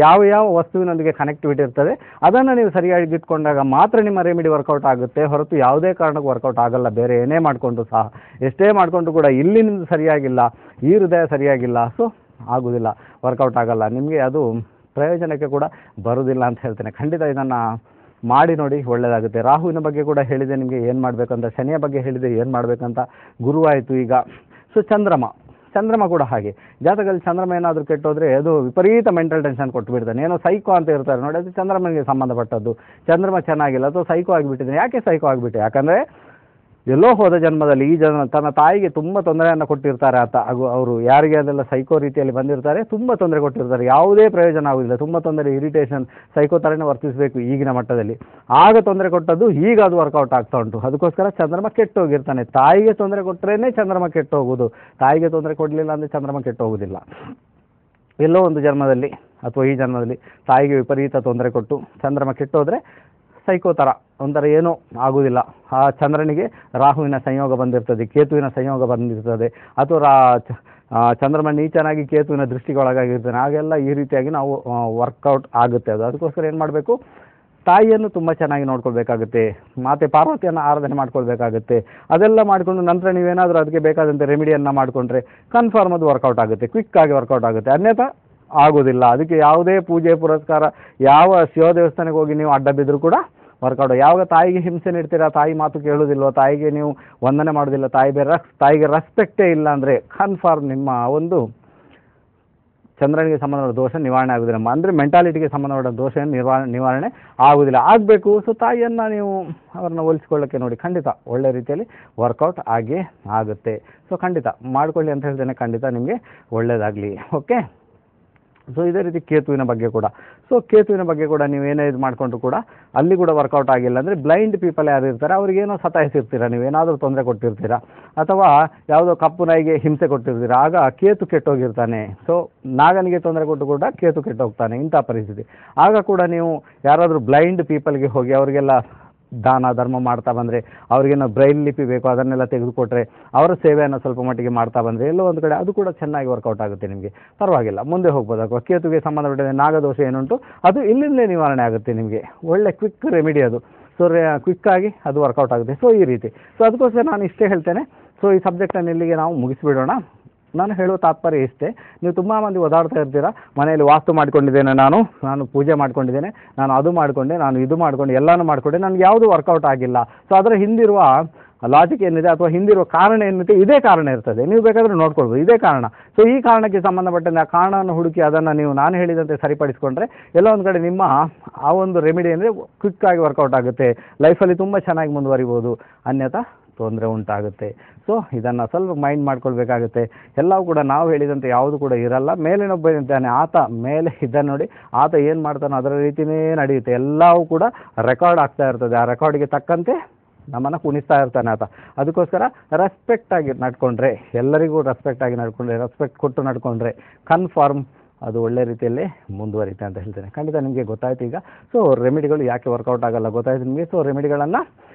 ಯಾವ ವಸ್ತುವಿನೊಂದಿಗೆ ಕನೆಕ್ಟಿವಿಟಿ ಇರ್ತದೆ ಅದನ್ನು ನೀವು ಸರಿಯಾಗಿ ಇಟ್ಕೊಂಡಾಗ ಮಾತ್ರ ನಿಮ್ಮ ರೆಮಿಡಿ ವರ್ಕೌಟ್ ಆಗುತ್ತೆ, ಹೊರತು ಯಾವುದೇ ಕಾರಣಕ್ಕೂ ವರ್ಕೌಟ್ ಆಗಲ್ಲ. ಬೇರೆ ಏನೇ ಮಾಡಿಕೊಂಡು ಸಹ, ಎಷ್ಟೇ ಮಾಡಿಕೊಂಡು ಕೂಡ ಇಲ್ಲಿನಿಂದ ಸರಿಯಾಗಿಲ್ಲ, ಈ ಹೃದಯ ಸರಿಯಾಗಿಲ್ಲ, ಸೊ ಆಗೋದಿಲ್ಲ, ವರ್ಕೌಟ್ ಆಗಲ್ಲ, ನಿಮಗೆ ಅದು ಪ್ರಯೋಜನಕ್ಕೆ ಕೂಡ ಬರುವುದಿಲ್ಲ ಅಂತ ಹೇಳ್ತೇನೆ. ಖಂಡಿತ ಇದನ್ನು ಮಾಡಿ ನೋಡಿ, ಒಳ್ಳೆಯದಾಗುತ್ತೆ. ರಾಹುವಿನ ಬಗ್ಗೆ ಕೂಡ ಹೇಳಿದೆ ನಿಮಗೆ ಏನು ಮಾಡಬೇಕಂತ, ಶನಿಯ ಬಗ್ಗೆ ಹೇಳಿದೆ ಏನು ಮಾಡಬೇಕಂತ, ಗುರುವಾಯಿತು ಈಗ. ಸೊ ಚಂದ್ರಮ ಕೂಡ ಹಾಗೆ. ಜಾತಕದಲ್ಲಿ ಚಂದ್ರಮ ಏನಾದರೂ ಕೆಟ್ಟೋದ್ರೆ ಅದು ವಿಪರೀತ ಮೆಂಟಲ್ ಟೆನ್ಷನ್ ಕೊಟ್ಟು ಬಿಡ್ತಾನೆ. ಏನೋ ಸೈಕೋ ಅಂತ ಇರ್ತಾರೆ ನೋಡಿ, ಅದು ಚಂದ್ರಮನಿಗೆ ಸಂಬಂಧಪಟ್ಟದ್ದು. ಚಂದ್ರಮ ಚೆನ್ನಾಗಿಲ್ಲ ಅಥವಾ ಸೈಕೋ ಆಗಿಬಿಟ್ಟಿದ್ದಾನೆ. ಯಾಕೆ ಸೈಕೋ ಆಗಿಬಿಟ್ಟೆ? ಯಾಕಂದರೆ ಎಲ್ಲೋ ಹೋದ ಜನ್ಮದಲ್ಲಿ ಈ ತನ್ನ ತಾಯಿಗೆ ತುಂಬ ತೊಂದರೆಯನ್ನು ಕೊಟ್ಟಿರ್ತಾರೆ ಆತ. ಅವರು ಯಾರಿಗೆ ಅದೆಲ್ಲ ಸೈಕೋ ರೀತಿಯಲ್ಲಿ ಬಂದಿರ್ತಾರೆ, ತುಂಬ ತೊಂದರೆ ಕೊಟ್ಟಿರ್ತಾರೆ, ಯಾವುದೇ ಪ್ರಯೋಜನ ಆಗುವುದಿಲ್ಲ, ತುಂಬ ತೊಂದರೆ, ಇರಿಟೇಷನ್, ಸೈಕೋ ಥರನೇ ವರ್ತಿಸಬೇಕು ಈಗಿನ ಮಟ್ಟದಲ್ಲಿ. ಆಗ ತೊಂದರೆ ಕೊಟ್ಟದ್ದು ಈಗ ಅದು ವರ್ಕೌಟ್ ಆಗ್ತಾ ಉಂಟು. ಅದಕ್ಕೋಸ್ಕರ ಚಂದ್ರಮ ಕೆಟ್ಟೋಗಿರ್ತಾನೆ. ತಾಯಿಗೆ ತೊಂದರೆ ಕೊಟ್ಟರೇನೆ ಚಂದ್ರಮ ಕೆಟ್ಟು ಹೋಗೋದು, ತಾಯಿಗೆ ತೊಂದರೆ ಕೊಡಲಿಲ್ಲ ಅಂದರೆ ಚಂದ್ರಮ ಕೆಟ್ಟು ಹೋಗೋದಿಲ್ಲ. ಎಲ್ಲೋ ಒಂದು ಜನ್ಮದಲ್ಲಿ ಅಥವಾ ಈ ಜನ್ಮದಲ್ಲಿ ತಾಯಿಗೆ ವಿಪರೀತ ತೊಂದರೆ ಕೊಟ್ಟು ಚಂದ್ರಮ ಕೆಟ್ಟೋದ್ರೆ ಸೈಕೋ ಥರ ಒಂಥರ ಏನೂ ಆಗುವುದಿಲ್ಲ. ಆ ಚಂದ್ರನಿಗೆ ರಾಹುವಿನ ಸಂಯೋಗ ಬಂದಿರ್ತದೆ, ಕೇತುವಿನ ಸಂಯೋಗ ಬಂದಿರ್ತದೆ, ಅಥವಾ ಚಂದ್ರಮ ನೀಚನಾಗಿ ಕೇತುವಿನ ದೃಷ್ಟಿಗೆ ಒಳಗಾಗಿರ್ತಾನೆ. ಆಗೆಲ್ಲ ಈ ರೀತಿಯಾಗಿ ನಾವು ವರ್ಕೌಟ್ ಆಗುತ್ತೆ ಅದು. ಅದಕ್ಕೋಸ್ಕರ ಏನು ಮಾಡಬೇಕು, ತಾಯಿಯನ್ನು ತುಂಬ ಚೆನ್ನಾಗಿ ನೋಡ್ಕೊಳ್ಬೇಕಾಗುತ್ತೆ, ಮಾತೆ ಪಾರ್ವತಿಯನ್ನು ಆರಾಧನೆ ಮಾಡ್ಕೊಳ್ಬೇಕಾಗುತ್ತೆ. ಅದೆಲ್ಲ ಮಾಡಿಕೊಂಡು ನಂತರ ನೀವೇನಾದರೂ ಅದಕ್ಕೆ ಬೇಕಾದಂಥ ರೆಮಿಡಿಯನ್ನು ಮಾಡಿಕೊಂಡ್ರೆ ಕನ್ಫರ್ಮ್ ಅದು ವರ್ಕೌಟ್ ಆಗುತ್ತೆ, ಕ್ವಿಕ್ಕಾಗಿ ವರ್ಕೌಟ್ ಆಗುತ್ತೆ. ಅನ್ಯಥಾ ಆಗೋದಿಲ್ಲ. ಅದಕ್ಕೆ ಯಾವುದೇ ಪೂಜೆ ಪುರಸ್ಕಾರ, ಯಾವ ಶಿವ ದೇವಸ್ಥಾನಕ್ಕೆ ಹೋಗಿ ನೀವು ಅಡ್ಡ ಬಿದ್ದರೂ ಕೂಡ ವರ್ಕೌಟ್. ಯಾವಾಗ ತಾಯಿಗೆ ಹಿಂಸೆ ನೀಡ್ತೀರಾ, ತಾಯಿ ಮಾತು ಕೇಳೋದಿಲ್ವ, ತಾಯಿಗೆ ನೀವು ವಂದನೆ ಮಾಡೋದಿಲ್ಲ, ತಾಯಿಗೆ ರೆಸ್ಪೆಕ್ಟೇ ಇಲ್ಲ ಅಂದರೆ ಕನ್ಫರ್ಮ್ ನಿಮ್ಮ ಒಂದು ಚಂದ್ರನಿಗೆ ಸಂಬಂಧಪಟ್ಟ ದೋಷ ನಿವಾರಣೆ ಆಗೋದಿಲ್ಲ. ಅಂದರೆ ಮೆಂಟಾಲಿಟಿಗೆ ಸಂಬಂಧಪಟ್ಟ ದೋಷ ನಿವಾರಣೆ ಆಗೋದಿಲ್ಲ, ಆಗಬೇಕು. ಸೊ ತಾಯಿಯನ್ನು ನೀವು ಅವ್ರನ್ನ ಹೋಲಿಸ್ಕೊಳ್ಳೋಕ್ಕೆ ನೋಡಿ, ಖಂಡಿತ ಒಳ್ಳೆ ರೀತಿಯಲ್ಲಿ ವರ್ಕೌಟ್ ಆಗೇ ಆಗುತ್ತೆ. ಸೊ ಖಂಡಿತ ಮಾಡ್ಕೊಳ್ಳಿ ಅಂತ ಹೇಳ್ತೇನೆ, ಖಂಡಿತ ನಿಮಗೆ ಒಳ್ಳೆಯದಾಗಲಿ. ಓಕೆ. ಸೊ ಇದೇ ರೀತಿ ಕೇತುವಿನ ಬಗ್ಗೆ ಕೂಡ ನೀವೇನೇ ಇದು ಮಾಡಿಕೊಂಡ್ರು ಕೂಡ ಅಲ್ಲಿ ಕೂಡ ವರ್ಕೌಟ್ ಆಗಿಲ್ಲ ಅಂದರೆ, ಬ್ಲೈಂಡ್ ಪೀಪಲ್ ಯಾರು ಇರ್ತಾರೆ ಅವ್ರಿಗೇನೋ ಸತಾಯಿಸಿರ್ತೀರ, ನೀವೇನಾದರೂ ತೊಂದರೆ ಕೊಟ್ಟಿರ್ತೀರ, ಅಥವಾ ಯಾವುದೋ ಕಪ್ಪು ನಾಯಿಗೆ ಹಿಂಸೆ ಕೊಟ್ಟಿರ್ತೀರ, ಆಗ ಕೇತು ಕೆಟ್ಟೋಗಿರ್ತಾನೆ. ಸೊ ನಾಗನಿಗೆ ತೊಂದರೆ ಕೊಟ್ಟು ಕೂಡ ಕೇತು ಕೆಟ್ಟೋಗ್ತಾನೆ, ಇಂಥ ಪರಿಸ್ಥಿತಿ. ಆಗ ಕೂಡ ನೀವು ಯಾರಾದರೂ ಬ್ಲೈಂಡ್ ಪೀಪಲ್ಗೆ ಹೋಗಿ ಅವರಿಗೆಲ್ಲ ದಾನ ಧರ್ಮ ಮಾಡ್ತಾ ಬಂದರೆ, ಅವ್ರಿಗೇನೋ ಬ್ರೈಲ್ ಲಿಪಿ ಬೇಕೋ ಅದನ್ನೆಲ್ಲ ತೆಗೆದುಕೊಟ್ರೆ, ಅವರ ಸೇವೆಯನ್ನು ಸ್ವಲ್ಪ ಮಟ್ಟಿಗೆ ಮಾಡ್ತಾ ಬಂದರೆ ಎಲ್ಲೋ ಒಂದು ಕಡೆ ಅದು ಕೂಡ ಚೆನ್ನಾಗಿ ವರ್ಕೌಟ್ ಆಗುತ್ತೆ ನಿಮಗೆ, ಪರವಾಗಿಲ್ಲ ಮುಂದೆ ಹೋಗ್ಬೋದು. ಅಥವಾ ಕೇತುಗೆ ಸಂಬಂಧಪಟ್ಟಿದ ನಾಗದೋಷ ಏನುಂಟು ಅದು ಇಲ್ಲಿಂದಲೇ ನಿವಾರಣೆ ಆಗುತ್ತೆ ನಿಮಗೆ. ಒಳ್ಳೆ ಕ್ವಿಕ್ ರೆಮಿಡಿ ಅದು. ಸೊ ಕ್ವಿಕ್ಕಾಗಿ ಅದು ವರ್ಕೌಟ್ ಆಗುತ್ತೆ. ಸೊ ಈ ರೀತಿ. ಸೊ ಅದಕ್ಕೋಸ್ಕರ ನಾನು ಇಷ್ಟೇ ಹೇಳ್ತೇನೆ. ಸೊ ಈ ಸಬ್ಜೆಕ್ಟನ್ನು ಇಲ್ಲಿಗೆ ನಾವು ಮುಗಿಸಿಬಿಡೋಣ. ನಾನು ಹೇಳುವ ತಾತ್ಪರ್ಯ ಇಷ್ಟೇ. ನೀವು ತುಂಬ ಮಂದಿ ಓದಾಡ್ತಾ ಇರ್ತೀರಾ, ಮನೆಯಲ್ಲಿ ವಾಸ್ತು ಮಾಡ್ಕೊಂಡಿದ್ದೇನೆ, ನಾನು ಪೂಜೆ ಮಾಡ್ಕೊಂಡಿದ್ದೇನೆ, ನಾನು ಅದು ಮಾಡಿಕೊಂಡೆ, ನಾನು ಇದು ಮಾಡಿಕೊಂಡು ಎಲ್ಲನೂ ಮಾಡಿಕೊಂಡೆ, ನನಗೆ ಯಾವುದೂ ವರ್ಕೌಟ್ ಆಗಿಲ್ಲ. ಸೊ ಅದರ ಹಿಂದಿರುವ ಲಾಜಿಕ್ ಏನಿದೆ ಅಥವಾ ಹಿಂದಿರುವ ಕಾರಣ ಏನಿದೆ, ಇದೇ ಕಾರಣ ಇರ್ತದೆ. ನೀವು ಬೇಕಾದರೆ ನೋಡ್ಕೊಳ್ಬೋದು, ಇದೇ ಕಾರಣ. ಸೊ ಈ ಕಾರಣಕ್ಕೆ ಸಂಬಂಧಪಟ್ಟಂತೆ ಆ ಕಾರಣವನ್ನು ಹುಡುಕಿ ಅದನ್ನು ನೀವು ನಾನು ಹೇಳಿದಂತೆ ಸರಿಪಡಿಸಿಕೊಂಡ್ರೆ ಎಲ್ಲ ಒಂದು ಕಡೆ ನಿಮ್ಮ ಆ ಒಂದು ರೆಮಿಡಿ ಅಂದರೆ ಕ್ವಿಕ್ಕಾಗಿ ವರ್ಕೌಟ್ ಆಗುತ್ತೆ, ಲೈಫಲ್ಲಿ ತುಂಬ ಚೆನ್ನಾಗಿ ಮುಂದುವರಿಬೋದು, ಅನ್ಯಥಾ ತೊಂದರೆ ಉಂಟಾಗುತ್ತೆ. ಸೊ ಇದನ್ನು ಸ್ವಲ್ಪ ಮೈಂಡ್ ಮಾಡ್ಕೊಳ್ಬೇಕಾಗುತ್ತೆ. ಎಲ್ಲವೂ ಕೂಡ ನಾವು ಹೇಳಿದಂತೆ ಯಾವುದು ಕೂಡ ಇರಲ್ಲ. ಮೇಲಿನೊಬ್ಬ ಇದ್ದಾನೆ, ಆತ ಮೇಲೆ ಇದ್ದಾನೆ ನೋಡಿ, ಆತ ಏನು ಮಾಡ್ತಾನೋ ಅದರ ರೀತಿಯೇ ನಡೆಯುತ್ತೆ. ಎಲ್ಲವೂ ಕೂಡ ರೆಕಾರ್ಡ್ ಆಗ್ತಾ ಇರ್ತದೆ. ಆ ರೆಕಾರ್ಡಿಗೆ ತಕ್ಕಂತೆ ನಮ್ಮನ್ನು ಕುಣಿಸ್ತಾ ಇರ್ತಾನೆ ಆತ. ಅದಕ್ಕೋಸ್ಕರ ರೆಸ್ಪೆಕ್ಟಾಗಿ ನಡ್ಕೊಂಡ್ರೆ, ಎಲ್ಲರಿಗೂ ರೆಸ್ಪೆಕ್ಟಾಗಿ ನಡ್ಕೊಂಡ್ರೆ, ರೆಸ್ಪೆಕ್ಟ್ ಕೊಟ್ಟು ನಡ್ಕೊಂಡ್ರೆ ಕನ್ಫರ್ಮ್ ಅದು ಒಳ್ಳೆ ರೀತಿಯಲ್ಲಿ ಮುಂದುವರಿತೆ ಅಂತ ಹೇಳ್ತೇನೆ. ಖಂಡಿತ ನಿಮಗೆ ಗೊತ್ತಾಯ್ತು ಈಗ. ಸೊ ರೆಮಿಡಿಗಳು ಯಾಕೆ ವರ್ಕೌಟ್ ಆಗಲ್ಲ ಗೊತ್ತಾಯ್ತು ನಿಮಗೆ. ಸೊ ರೆಮಿಡಿಗಳನ್ನು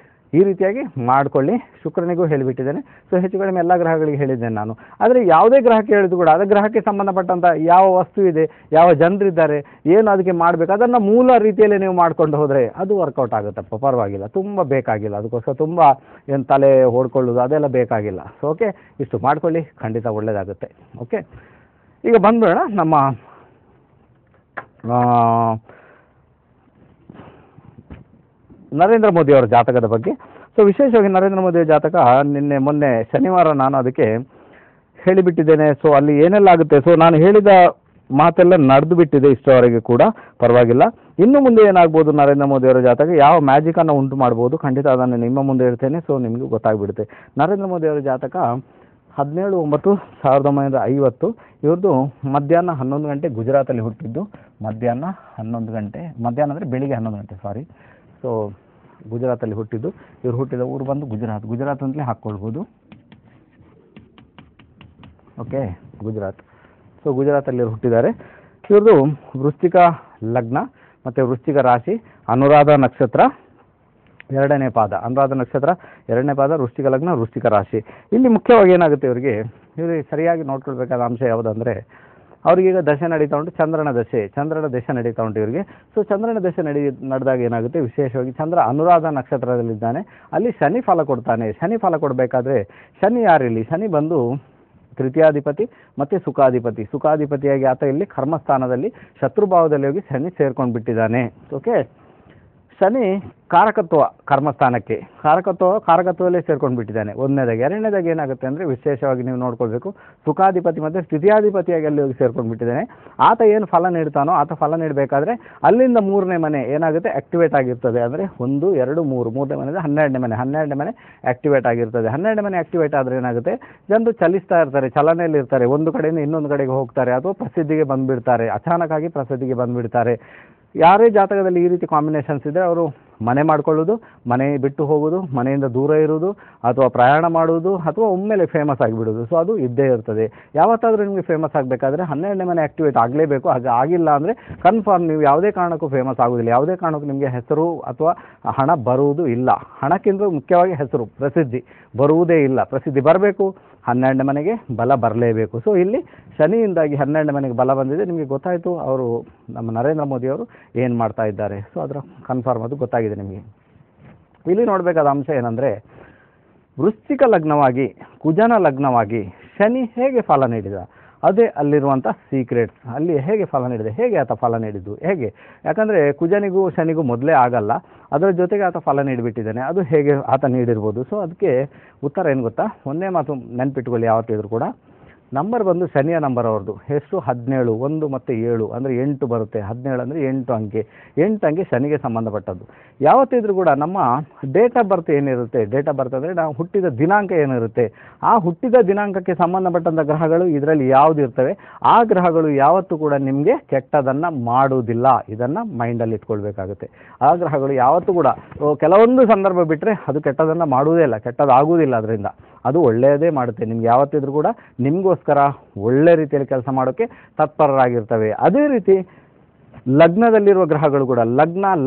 ಈ ರೀತಿಯಾಗಿ ಮಾಡ್ಕೊಳ್ಳಿ. ಶುಕ್ರನಿಗೂ ಹೇಳಿಬಿಟ್ಟಿದ್ದೇನೆ. ಸೊ ಹೆಚ್ಚು ಕಡಿಮೆ ಎಲ್ಲ ಗ್ರಹಗಳಿಗೆ ಹೇಳಿದ್ದೇನೆ ನಾನು. ಆದರೆ ಯಾವುದೇ ಗ್ರಹಕ್ಕೆ ಹೇಳಿದ್ರು ಕೂಡ ಅದೇ ಗ್ರಹಕ್ಕೆ ಸಂಬಂಧಪಟ್ಟಂಥ ಯಾವ ವಸ್ತು ಇದೆ, ಯಾವ ಜನರಿದ್ದಾರೆ, ಏನು ಅದಕ್ಕೆ ಮಾಡಬೇಕು, ಅದನ್ನು ಮೂಲ ರೀತಿಯಲ್ಲಿ ನೀವು ಮಾಡ್ಕೊಂಡು ಹೋದರೆ ಅದು ವರ್ಕೌಟ್ ಆಗುತ್ತಪ್ಪ, ಪರವಾಗಿಲ್ಲ. ತುಂಬ ಬೇಕಾಗಿಲ್ಲ, ಅದಕ್ಕೋಸ್ಕರ ತುಂಬ ಏನು ತಲೆ ಹೊಡ್ಕೊಳ್ಳೋದು ಅದೆಲ್ಲ ಬೇಕಾಗಿಲ್ಲ. ಸೊ ಓಕೆ, ಇಷ್ಟು ಮಾಡ್ಕೊಳ್ಳಿ, ಖಂಡಿತ ಒಳ್ಳೆಯದಾಗುತ್ತೆ. ಓಕೆ, ಈಗ ಬಂದ್ಬೇಡ ನಮ್ಮ ನರೇಂದ್ರ ಮೋದಿಯವರ ಜಾತಕದ ಬಗ್ಗೆ. ಸೊ ವಿಶೇಷವಾಗಿ ನರೇಂದ್ರ ಮೋದಿಯ ಜಾತಕ ಮೊನ್ನೆ ಶನಿವಾರ ನಾನು ಅದಕ್ಕೆ ಹೇಳಿಬಿಟ್ಟಿದ್ದೇನೆ. ಸೊ ಅಲ್ಲಿ ಏನೆಲ್ಲ ಆಗುತ್ತೆ, ಸೊ ನಾನು ಹೇಳಿದ ಮಾತೆಲ್ಲ ನಡೆದು ಬಿಟ್ಟಿದೆ ಇಷ್ಟವರೆಗೆ ಕೂಡ, ಪರವಾಗಿಲ್ಲ. ಇನ್ನು ಮುಂದೆ ಏನಾಗ್ಬೋದು ನರೇಂದ್ರ ಮೋದಿಯವರ ಜಾತಕ, ಯಾವ ಮ್ಯಾಜಿಕನ್ನು ಉಂಟು ಮಾಡ್ಬೋದು, ಖಂಡಿತ ಅದನ್ನು ನಿಮ್ಮ ಮುಂದೆ ಇಡ್ತೇನೆ. ಸೊ ನಿಮಗೂ ಗೊತ್ತಾಗ್ಬಿಡುತ್ತೆ. ನರೇಂದ್ರ ಮೋದಿಯವರ ಜಾತಕ 17/9/1950. ಇವ್ರದ್ದು ಮಧ್ಯಾಹ್ನ 11 ಗಂಟೆ ಗುಜರಾತಲ್ಲಿ ಹುಟ್ಟಿದ್ದು. ಮಧ್ಯಾಹ್ನ 11 ಗಂಟೆ, ಮಧ್ಯಾಹ್ನ ಅಂದರೆ ಬೆಳಿಗ್ಗೆ 11 ಗಂಟೆ, ಸಾರಿ. ಸೊ ಗುಜರಾತಲ್ಲಿ ಹುಟ್ಟಿದ್ದು. ಇವ್ರು ಹುಟ್ಟಿದ ಊರು ಬಂದು ಗುಜರಾತ್ ಅಂತಲೇ ಹಾಕ್ಕೊಳ್ಬೋದು. ಓಕೆ, ಗುಜರಾತ್. ಸೊ ಗುಜರಾತಲ್ಲಿ ಇವ್ರು ಹುಟ್ಟಿದ್ದಾರೆ. ಇವ್ರದ್ದು ವೃಶ್ಚಿಕ ಲಗ್ನ ಮತ್ತು ವೃಶ್ಚಿಕ ರಾಶಿ, ಅನುರಾಧ ನಕ್ಷತ್ರ 2ನೇ ಪಾದ, ಅನುರಾಧ ನಕ್ಷತ್ರ 2ನೇ ಪಾದ, ವೃಶ್ಚಿಕ ಲಗ್ನ, ವೃಶ್ಚಿಕ ರಾಶಿ. ಇಲ್ಲಿ ಮುಖ್ಯವಾಗಿ ಏನಾಗುತ್ತೆ ಇವ್ರಿಗೆ ಸರಿಯಾಗಿ ನೋಡ್ಕೊಳ್ಬೇಕಾದ ಅಂಶ ಯಾವುದಂದರೆ, ಅವ್ರಿಗೀಗ ದಶೆ ನಡೀತಾ ಉಂಟು, ಚಂದ್ರನ ದಶೆ ನಡೀತಾ ಉಂಟು ಇವರಿಗೆ. ಸೊ ಚಂದ್ರನ ದಶೆ ನಡೆದಾಗ ಏನಾಗುತ್ತೆ, ವಿಶೇಷವಾಗಿ ಚಂದ್ರ ಅನುರಾಧ ನಕ್ಷತ್ರದಲ್ಲಿದ್ದಾನೆ, ಅಲ್ಲಿ ಶನಿ ಫಲ ಕೊಡ್ತಾನೆ. ಶನಿ ಫಲ ಕೊಡಬೇಕಾದ್ರೆ ಶನಿ ಯಾರಿಲ್ಲಿ, ಶನಿ ಬಂದು ತೃತೀಯಾಧಿಪತಿ ಮತ್ತು ಸುಖಾಧಿಪತಿಯಾಗಿ ಆತ ಇಲ್ಲಿ ಕರ್ಮಸ್ಥಾನದಲ್ಲಿ ಶತ್ರುಭಾವದಲ್ಲಿ ಹೋಗಿ ಶನಿ ಸೇರ್ಕೊಂಡು ಬಿಟ್ಟಿದ್ದಾನೆ. ಓಕೆ, ಶನಿ ಕಾರಕತ್ವ ಕರ್ಮಸ್ಥಾನಕ್ಕೆ ಕಾರಕತ್ವದಲ್ಲೇ ಸೇರ್ಕೊಂಡು ಬಿಟ್ಟಿದ್ದಾನೆ. ಒಂದನೇದಾಗಿ. ಎರಡನೇದಾಗಿ ಏನಾಗುತ್ತೆ ಅಂದರೆ ವಿಶೇಷವಾಗಿ ನೀವು ನೋಡ್ಕೊಳ್ಬೇಕು, ಸುಖಾಧಿಪತಿ ಮತ್ತು ಸ್ಥಿತಿಯಾಧಿಪತಿಯಾಗಿ ಅಲ್ಲಿ ಹೋಗಿ ಸೇರ್ಕೊಂಡು ಬಿಟ್ಟಿದ್ದಾನೆ. ಆತ ಏನು ಫಲ ನೀಡ್ತಾನೋ ಆತ ಫಲ ನೀಡಬೇಕಾದ್ರೆ ಅಲ್ಲಿಂದ 3ನೇ ಮನೆ ಏನಾಗುತ್ತೆ, ಆಕ್ಟಿವೇಟ್ ಆಗಿರ್ತದೆ. ಅಂದರೆ 1, 2, 3, 3ನೇ ಮನೆ 12ನೇ ಮನೆ ಆಕ್ಟಿವೇಟ್ ಆಗಿರ್ತದೆ. 12ನೇ ಮನೆ ಆಕ್ಟಿವೇಟ್ ಆದರೆ ಏನಾಗುತ್ತೆ, ಜನರು ಚಲಿಸ್ತಾ ಇರ್ತಾರೆ, ಚಲನೆಯಲ್ಲಿ ಇರ್ತಾರೆ, ಒಂದು ಕಡೆಯಿಂದ ಇನ್ನೊಂದು ಕಡೆಗೆ ಹೋಗ್ತಾರೆ, ಅಥವಾ ಪ್ರಸಿದ್ಧಿಗೆ ಬಂದುಬಿಡ್ತಾರೆ, ಅಚಾನಕ್ಕಾಗಿ ಪ್ರಸಿದ್ಧಿಗೆ ಬಂದುಬಿಡ್ತಾರೆ. ಯಾರೇ ಜಾತಕದಲ್ಲಿ ಈ ರೀತಿ ಕಾಂಬಿನೇಷನ್ಸ್ ಇದ್ದರೆ ಅವರು ಮನೆ ಮಾಡ್ಕೊಳ್ಳೋದು, ಮನೆ ಬಿಟ್ಟು ಹೋಗೋದು, ಮನೆಯಿಂದ ದೂರ ಇರೋದು, ಅಥವಾ ಪ್ರಯಾಣ ಮಾಡುವುದು, ಅಥವಾ ಒಮ್ಮೆಲೆ ಫೇಮಸ್ ಆಗಿಬಿಡೋದು. ಸೊ ಅದು ಇದ್ದೇ ಇರ್ತದೆ. ಯಾವತ್ತಾದರೂ ನಿಮಗೆ ಫೇಮಸ್ ಆಗಬೇಕಾದ್ರೆ 12ನೇ ಮನೆ ಆಕ್ಟಿವೇಟ್ ಆಗಲೇಬೇಕು. ಹಾಗೆ ಆಗಿಲ್ಲ ಅಂದರೆ ಕನ್ಫರ್ಮ್ ನೀವು ಯಾವುದೇ ಕಾರಣಕ್ಕೂ ಫೇಮಸ್ ಆಗೋದಿಲ್ಲ. ಯಾವುದೇ ಕಾರಣಕ್ಕೂ ನಿಮಗೆ ಹೆಸರು ಅಥವಾ ಹಣ ಬರುವುದು ಇಲ್ಲ. ಹಣಕ್ಕಿಂತ ಮುಖ್ಯವಾಗಿ ಹೆಸರು, ಪ್ರಸಿದ್ಧಿ ಬರುವುದೇ ಇಲ್ಲ. ಪ್ರಸಿದ್ಧಿ ಬರಬೇಕು, 12ನೇ ಮನೆಗೆ ಬಲ ಬರಲೇಬೇಕು. ಸೊ ಇಲ್ಲಿ ಶನಿಯಿಂದಾಗಿ 12ನೇ ಮನೆಗೆ ಬಲ ಬಂದಿದೆ. ನಿಮಗೆ ಗೊತ್ತಾಯಿತು ಅವರು ನಮ್ಮ ನರೇಂದ್ರ ಮೋದಿಯವರು ಏನು ಮಾಡ್ತಾ ಇದ್ದಾರೆ. ಸೊ ಅದರ ಕನ್ಫರ್ಮ್ ಅದು ಗೊತ್ತಾಗಿದೆ ನಿಮಗೆ. ಇಲ್ಲಿ ನೋಡಬೇಕಾದ ಅಂಶ ಏನಂದರೆ, ವೃಶ್ಚಿಕ ಲಗ್ನವಾಗಿ, ಕುಜನ ಲಗ್ನವಾಗಿ ಶನಿ ಹೇಗೆ ಫಲ ನೀಡಿದ, ಅದೇ ಅಲ್ಲಿರುವಂಥ ಸೀಕ್ರೆಟ್ಸ್. ಅಲ್ಲಿ ಹೇಗೆ ಫಲ ನೀಡಿದೆ, ಹೇಗೆ ಆತ ಫಲ ನೀಡಿದ್ದು, ಹೇಗೆ, ಯಾಕಂದರೆ ಕುಜನಿಗೂ ಶನಿಗೂ ಮೊದಲೇ ಆಗಲ್ಲ, ಅದರ ಜೊತೆಗೆ ಆತ ಫಲ ನೀಡಿಬಿಟ್ಟಿದ್ದಾನೆ. ಅದು ಹೇಗೆ ಆತ ನೀಡಿರ್ಬೋದು. ಸೊ ಅದಕ್ಕೆ ಉತ್ತರ ಏನು ಗೊತ್ತಾ, ಒಂದೇ ಮಾತು ನೆನ್ಪಿಟ್ಕೊಳ್ಳಿ ಯಾವತ್ತಿದ್ರು ಕೂಡ. ನಂಬರ್ ಬಂದು ಶನಿಯ ನಂಬರ್ ಅವ್ರದ್ದು ಎಷ್ಟು, 17, 1 ಮತ್ತು 7 ಅಂದರೆ 8 ಬರುತ್ತೆ. 17 ಅಂದರೆ 8 ಅಂಕೆ. 8 ಅಂಕೆ ಶನಿಗೆ ಸಂಬಂಧಪಟ್ಟದ್ದು. ಯಾವತ್ತಿದ್ರೂ ಕೂಡ ನಮ್ಮ ಡೇಟ್ ಆಫ್ ಬರ್ತ್ ಏನಿರುತ್ತೆ, ಡೇಟ್ ಆಫ್ ಬರ್ತ್ ಅಂದರೆ ನಾವು ಹುಟ್ಟಿದ ದಿನಾಂಕ ಏನಿರುತ್ತೆ, ಆ ಹುಟ್ಟಿದ ದಿನಾಂಕಕ್ಕೆ ಸಂಬಂಧಪಟ್ಟಂಥ ಗ್ರಹಗಳು ಇದರಲ್ಲಿ ಯಾವುದು ಇರ್ತವೆ, ಆ ಗ್ರಹಗಳು ಯಾವತ್ತೂ ಕೂಡ ನಿಮಗೆ ಕೆಟ್ಟದನ್ನು ಮಾಡುವುದಿಲ್ಲ. ಇದನ್ನು ಮೈಂಡಲ್ಲಿ ಇಟ್ಕೊಳ್ಬೇಕಾಗುತ್ತೆ. ಆ ಗ್ರಹಗಳು ಯಾವತ್ತೂ ಕೂಡ ಕೆಲವೊಂದು ಸಂದರ್ಭ ಬಿಟ್ಟರೆ ಅದು ಕೆಟ್ಟದನ್ನು ಮಾಡುವುದೇ ಇಲ್ಲ, ಕೆಟ್ಟದಾಗುವುದಿಲ್ಲ. ಅದರಿಂದ ಅದು ಒಳ್ಳೆಯದೇ ಮಾಡುತ್ತೆ. ನಿಮ್ಗೆ ಯಾವತ್ತಿದ್ರೂ ಕೂಡ ನಿಮಗೋಸ್ಕರ ಒಳ್ಳೆ ರೀತಿಯಲ್ಲಿ ಕೆಲಸ ಮಾಡೋಕ್ಕೆ ತತ್ಪರರಾಗಿರ್ತವೆ. ಅದೇ ರೀತಿ ಲಗ್ನದಲ್ಲಿರುವ ಗ್ರಹಗಳು ಕೂಡ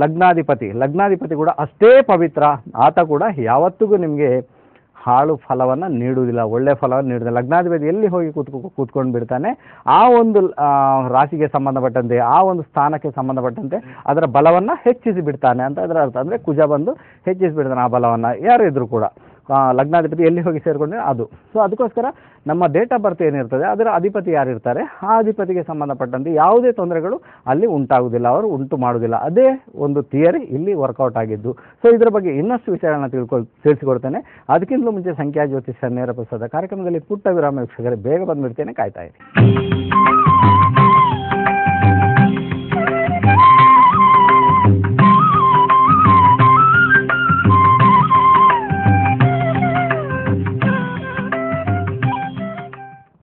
ಲಗ್ನಾಧಿಪತಿ ಕೂಡ ಅಷ್ಟೇ ಪವಿತ್ರ. ಆತ ಕೂಡ ಯಾವತ್ತಿಗೂ ನಿಮಗೆ ಹಾಳು ಫಲವನ್ನು ನೀಡುವುದಿಲ್ಲ, ಒಳ್ಳೆ ಫಲವನ್ನು ನೀಡುವುದಿಲ್ಲ. ಲಗ್ನಾಧಿಪತಿ ಎಲ್ಲಿ ಹೋಗಿ ಕೂತ್ಕೊಂಡು ಬಿಡ್ತಾನೆ, ಆ ಒಂದು ರಾಶಿಗೆ ಸಂಬಂಧಪಟ್ಟಂತೆ, ಆ ಒಂದು ಸ್ಥಾನಕ್ಕೆ ಸಂಬಂಧಪಟ್ಟಂತೆ ಅದರ ಬಲವನ್ನು ಹೆಚ್ಚಿಸಿ ಬಿಡ್ತಾನೆ ಅಂತ ಅದರ ಅರ್ಥ. ಅಂದರೆ ಕುಜ ಬಂದು ಹೆಚ್ಚಿಸಿ ಬಿಡ್ತಾನೆ ಆ ಬಲವನ್ನು. ಯಾರು ಇದ್ರೂ ಕೂಡ ಲಗ್ನಾಧಿಪತಿ ಎಲ್ಲಿ ಹೋಗಿ ಸೇರಿಕೊಂಡ್ರೆ ಅದು. ಸೊ ಅದಕ್ಕೋಸ್ಕರ ನಮ್ಮ ಡೇಟ್ ಆಫ್ ಬರ್ತ್ ಏನಿರ್ತದೆ ಅದರ ಅಧಿಪತಿ ಯಾರಿರ್ತಾರೆ, ಆ ಅಧಿಪತಿಗೆ ಸಂಬಂಧಪಟ್ಟಂತೆ ಯಾವುದೇ ತೊಂದರೆಗಳು ಅಲ್ಲಿ ಉಂಟಾಗುವುದಿಲ್ಲ, ಅವರು ಉಂಟು ಮಾಡುವುದಿಲ್ಲ. ಅದೇ ಒಂದು ಥಿಯರಿ ಇಲ್ಲಿ ವರ್ಕೌಟ್ ಆಗಿದ್ದು. ಸೊ ಇದರ ಬಗ್ಗೆ ಇನ್ನಷ್ಟು ವಿಷಯಗಳನ್ನ ತಿಳಿಸಿಕೊಡ್ತೇನೆ. ಅದಕ್ಕಿಂತಲೂ ಮುಂಚೆ ಸಂಖ್ಯಾ ಜ್ಯೋತಿಷ್ಯ ನೇರ ಪ್ರಸಾದ ಕಾರ್ಯಕ್ರಮದಲ್ಲಿ ಪುಟ್ಟ ವಿರಾಮ ವೀಕ್ಷಕರೇ, ಬೇಗ ಬಂದುಬಿಡ್ತೇನೆ, ಕಾಯ್ತಾ ಇರಿ.